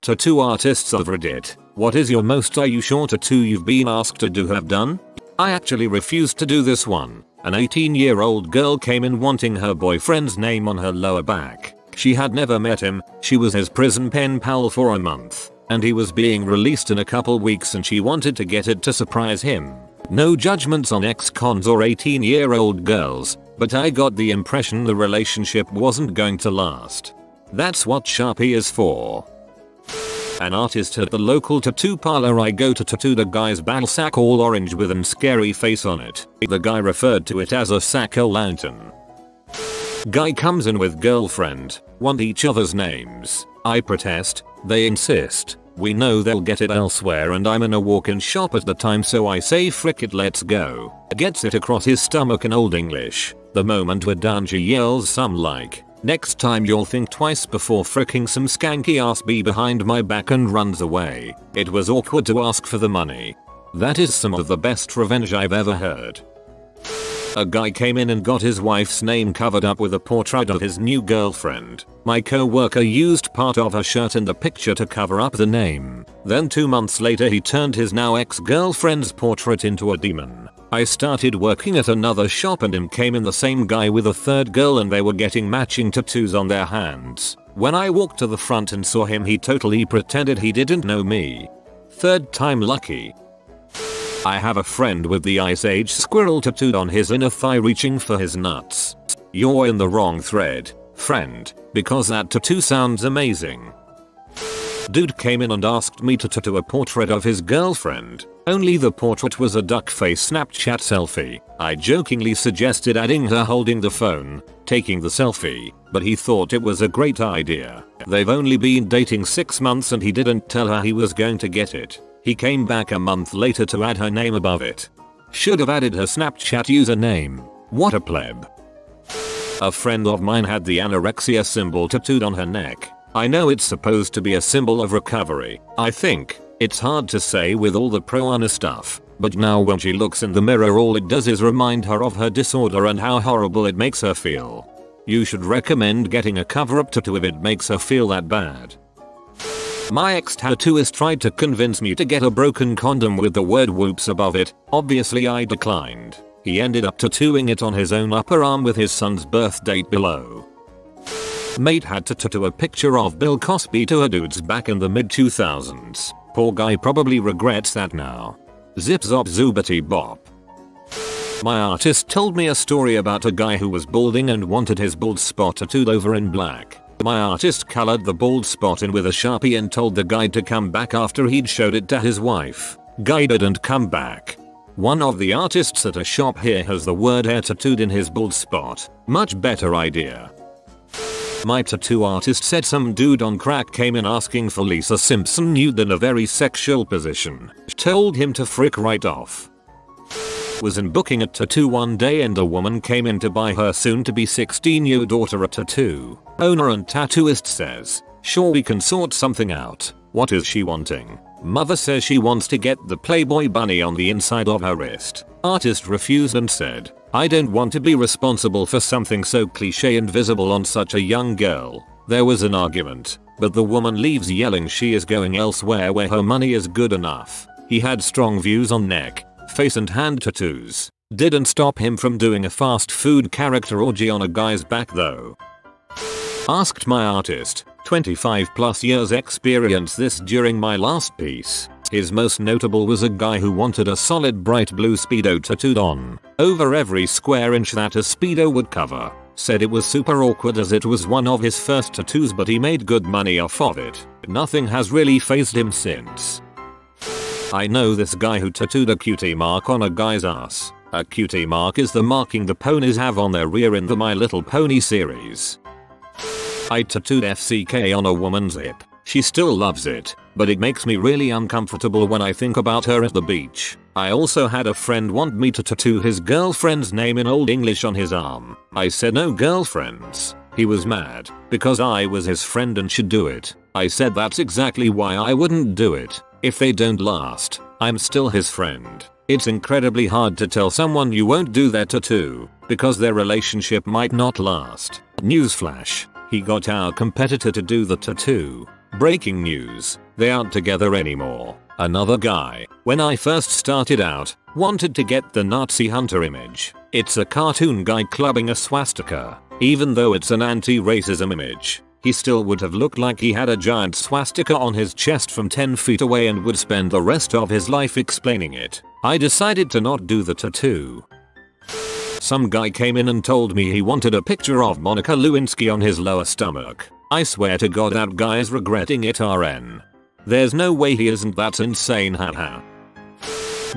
Tattoo artists of Reddit, what is your most are you sure tattoo you've been asked to do have done? I actually refused to do this one. An 18-year-old girl came in wanting her boyfriend's name on her lower back. She had never met him, she was his prison pen pal for a month, and he was being released in a couple weeks and she wanted to get it to surprise him. No judgments on ex-cons or 18-year-old girls, but I got the impression the relationship wasn't going to last. That's what Sharpie is for. An artist at the local tattoo parlor I go to tattooed a guy's battle sack all orange with an scary face on it. The guy referred to it as a sack-o'-lantern. Guy comes in with girlfriend, want each other's names. I protest, they insist. We know they'll get it elsewhere and I'm in a walk-in shop at the time so I say frick it let's go. Gets it across his stomach in Old English. The moment we're done she yells some like, next time you'll think twice before fricking some skanky ass be behind my back and runs away. It was awkward to ask for the money. That is some of the best revenge I've ever heard. A guy came in and got his wife's name covered up with a portrait of his new girlfriend. My co-worker used part of her shirt in the picture to cover up the name. Then 2 months later he turned his now ex-girlfriend's portrait into a demon. I started working at another shop and in came in the same guy with a third girl and they were getting matching tattoos on their hands. When I walked to the front and saw him he totally pretended he didn't know me. Third time lucky. I have a friend with the Ice Age squirrel tattooed on his inner thigh reaching for his nuts. You're in the wrong thread, friend, because that tattoo sounds amazing. Dude came in and asked me to tattoo a portrait of his girlfriend. Only the portrait was a duck face Snapchat selfie. I jokingly suggested adding her holding the phone, taking the selfie, but he thought it was a great idea. They've only been dating 6 months and he didn't tell her he was going to get it. He came back a month later to add her name above it. Should have added her Snapchat username. What a pleb. A friend of mine had the anorexia symbol tattooed on her neck. I know it's supposed to be a symbol of recovery. I think. It's hard to say with all the pro-ana stuff. But now when she looks in the mirror all it does is remind her of her disorder and how horrible it makes her feel. You should recommend getting a cover-up tattoo if it makes her feel that bad. My ex-tattooist tried to convince me to get a broken condom with the word whoops above it. Obviously I declined. He ended up tattooing it on his own upper arm with his son's birth date below. Mate had to tattoo a picture of Bill Cosby to her dudes back in the mid 2000s. Poor guy probably regrets that now. Zip zop zoobity bop. My artist told me a story about a guy who was balding and wanted his bald spot tattooed over in black. My artist colored the bald spot in with a Sharpie and told the guy to come back after he'd showed it to his wife. Guy didn't come back. One of the artists at a shop here has the word hair tattooed in his bald spot. Much better idea. My tattoo artist said some dude on crack came in asking for Lisa Simpson nude in a very sexual position. Told him to frick right off. Was in booking a tattoo one day and a woman came in to buy her soon to be 16-year daughter a tattoo. Owner and tattooist says, sure we can sort something out. What is she wanting? Mother says she wants to get the Playboy bunny on the inside of her wrist. Artist refused and said, I don't want to be responsible for something so cliche and visible on such a young girl. There was an argument, but the woman leaves yelling she is going elsewhere where her money is good enough. He had strong views on neck, face and hand tattoos. Didn't stop him from doing a fast food character orgy on a guy's back though. Asked my artist, 25 plus years experience this during my last piece. His most notable was a guy who wanted a solid bright blue Speedo tattooed on over every square inch that a Speedo would cover. Said it was super awkward as it was one of his first tattoos but he made good money off of it. Nothing has really fazed him since. I know this guy who tattooed a cutie mark on a guy's ass. A cutie mark is the marking the ponies have on their rear in the My Little Pony series. I tattooed FCK on a woman's hip. She still loves it, but it makes me really uncomfortable when I think about her at the beach. I also had a friend want me to tattoo his girlfriend's name in Old English on his arm. I said no girlfriends. He was mad, because I was his friend and should do it. I said that's exactly why I wouldn't do it. If they don't last, I'm still his friend. It's incredibly hard to tell someone you won't do their tattoo, because their relationship might not last. Newsflash, he got our competitor to do the tattoo. Breaking news, they aren't together anymore. Another guy, when I first started out, wanted to get the Nazi hunter image. It's a cartoon guy clubbing a swastika. Even though it's an anti-racism image, he still would have looked like he had a giant swastika on his chest from 10 feet away and would spend the rest of his life explaining it. I decided to not do the tattoo. Some guy came in and told me he wanted a picture of Monica Lewinsky on his lower stomach. I swear to God that guy is regretting it RN. There's no way he isn't, that's insane, haha.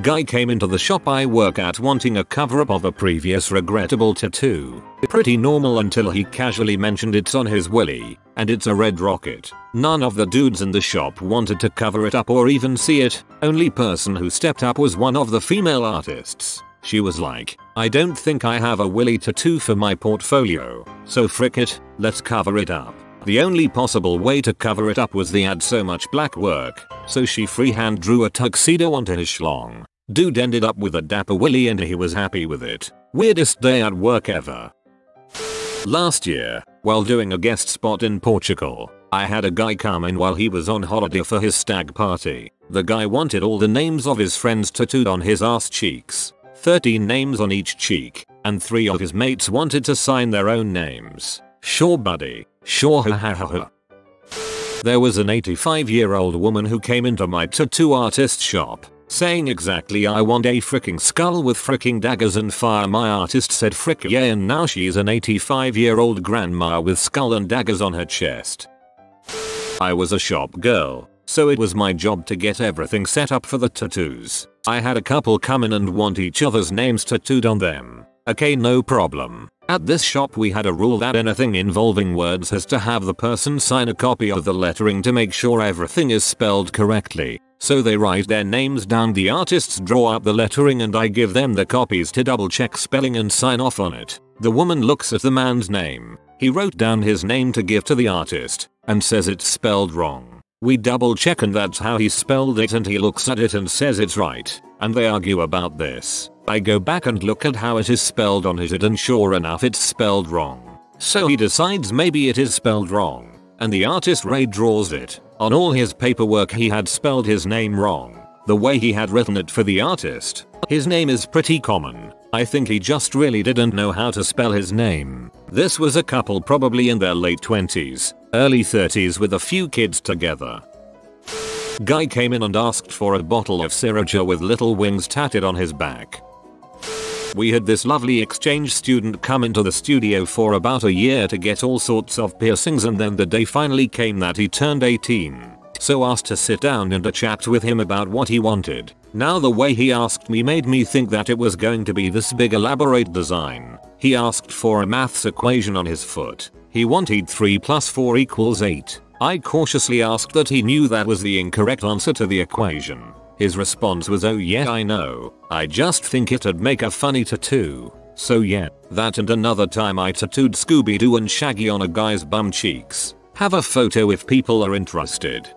Guy came into the shop I work at wanting a cover-up of a previous regrettable tattoo. Pretty normal until he casually mentioned it's on his willy, and it's a red rocket. None of the dudes in the shop wanted to cover it up or even see it. Only person who stepped up was one of the female artists. She was like, I don't think I have a willy tattoo for my portfolio, so frick it, let's cover it up. The only possible way to cover it up was the add so much black work, so she freehand drew a tuxedo onto his schlong. Dude ended up with a dapper willy and he was happy with it. Weirdest day at work ever. Last year, while doing a guest spot in Portugal, I had a guy come in while he was on holiday for his stag party. The guy wanted all the names of his friends tattooed on his ass cheeks. 13 names on each cheek, and 3 of his mates wanted to sign their own names. Sure buddy, sure ha ha ha ha. There was an 85-year-old woman who came into my tattoo artist shop, saying exactly I want a freaking skull with freaking daggers and fire. My artist said frick yeah, and now she's an 85-year-old grandma with skull and daggers on her chest. I was a shop girl, so it was my job to get everything set up for the tattoos. I had a couple come in and want each other's names tattooed on them. Okay, no problem. At this shop we had a rule that anything involving words has to have the person sign a copy of the lettering to make sure everything is spelled correctly. So they write their names down, the artists draw up the lettering, and I give them the copies to double check spelling and sign off on it. The woman looks at the man's name. He wrote down his name to give to the artist and says it's spelled wrong. We double check and that's how he spelled it, and he looks at it and says it's right, and they argue about this. I go back and look at how it is spelled on his it, and sure enough it's spelled wrong. So he decides maybe it is spelled wrong, and the artist redraws it. On all his paperwork he had spelled his name wrong, the way he had written it for the artist. His name is pretty common. I think he just really didn't know how to spell his name. This was a couple probably in their late 20s, early 30s with a few kids together. Guy came in and asked for a bottle of sriracha with little wings tatted on his back. We had this lovely exchange student come into the studio for about a year to get all sorts of piercings, and then the day finally came that he turned 18. So asked to sit down and to chat with him about what he wanted. Now the way he asked me made me think that it was going to be this big elaborate design. He asked for a maths equation on his foot. He wanted 3 + 4 = 8. I cautiously asked that he knew that was the incorrect answer to the equation. His response was, oh yeah I know, I just think it'd make a funny tattoo. So yeah, that and another time I tattooed Scooby-Doo and Shaggy on a guy's bum cheeks. Have a photo if people are interested.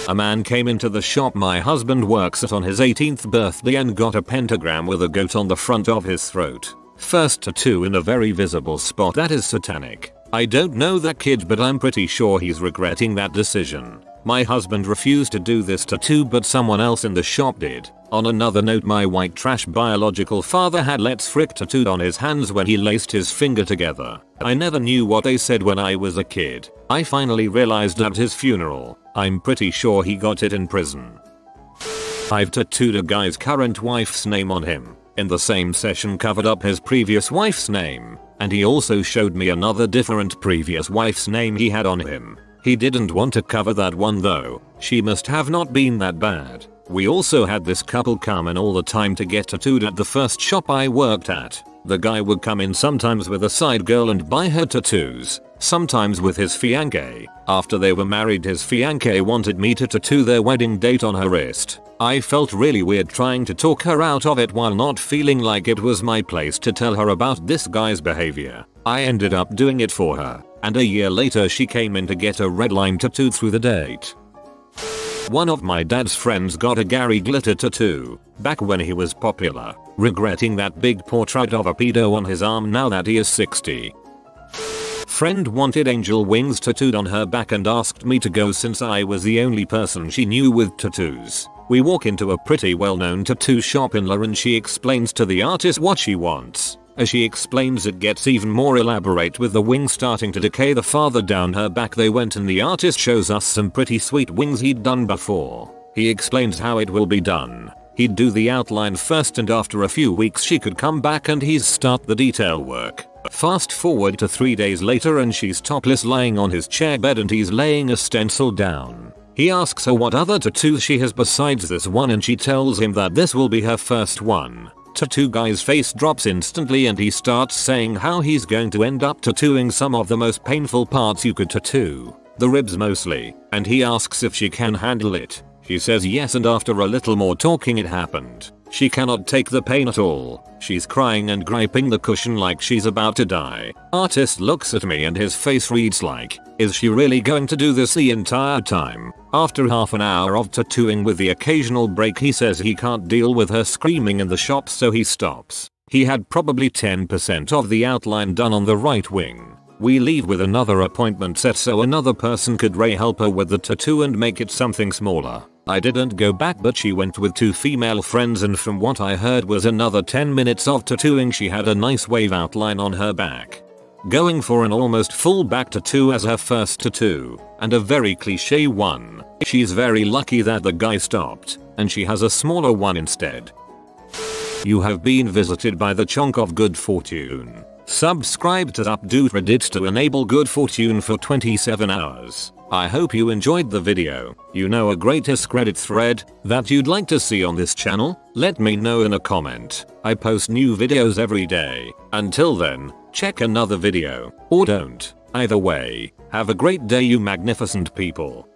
A man came into the shop my husband works at on his 18th birthday and got a pentagram with a goat on the front of his throat. First tattoo in a very visible spot that is satanic. I don't know that kid, but I'm pretty sure he's regretting that decision. My husband refused to do this tattoo, but someone else in the shop did. On another note, my white trash biological father had "Let's Frick" tattooed on his hands when he laced his finger together. I never knew what they said when I was a kid. I finally realized at his funeral. I'm pretty sure he got it in prison. I've tattooed a guy's current wife's name on him. In the same session covered up his previous wife's name, and he also showed me another different previous wife's name he had on him. He didn't want to cover that one though. She must have not been that bad. We also had this couple come in all the time to get tattooed at the first shop I worked at. The guy would come in sometimes with a side girl and buy her tattoos, sometimes with his fiancée. After they were married, his fiancée wanted me to tattoo their wedding date on her wrist. I felt really weird trying to talk her out of it while not feeling like it was my place to tell her about this guy's behavior. I ended up doing it for her, and a year later she came in to get a red line tattooed through the date. One of my dad's friends got a Gary Glitter tattoo back when he was popular, regretting that big portrait of a pedo on his arm now that he is 60. friend wanted angel wings tattooed on her back and asked me to go since I was the only person she knew with tattoos. We walk into a pretty well-known tattoo shop in La and she explains to the artist what she wants. As she explains, it gets even more elaborate with the wings starting to decay the farther down her back they went, and the artist shows us some pretty sweet wings he'd done before. He explains how it will be done. He'd do the outline first and after a few weeks she could come back and he'd start the detail work. Fast forward to 3 days later and she's topless lying on his chair bed and he's laying a stencil down. He asks her what other tattoos she has besides this one and she tells him that this will be her first one. Tattoo guy's face drops instantly and he starts saying how he's going to end up tattooing some of the most painful parts you could tattoo. The ribs mostly, and he asks if she can handle it. She says yes, and after a little more talking it happened. She cannot take the pain at all. She's crying and griping the cushion like she's about to die. Artist looks at me and his face reads like, is she really going to do this the entire time? After half an hour of tattooing with the occasional break, he says he can't deal with her screaming in the shop, so he stops. He had probably 10% of the outline done on the right wing. We leave with another appointment set so another person could help her with the tattoo and make it something smaller. I didn't go back, but she went with 2 female friends and from what I heard was another 10 minutes of tattooing. She had a nice wave outline on her back. Going for an almost full back tattoo as her first tattoo, and a very cliche one. She's very lucky that the guy stopped, and she has a smaller one instead. You have been visited by the chunk of good fortune. Subscribe to Updoot Reddit to enable good fortune for 27 hours. I hope you enjoyed the video. You know a great AskReddit thread that you'd like to see on this channel? Let me know in a comment. I post new videos every day. Until then, check another video, or don't. Either way, have a great day you magnificent people.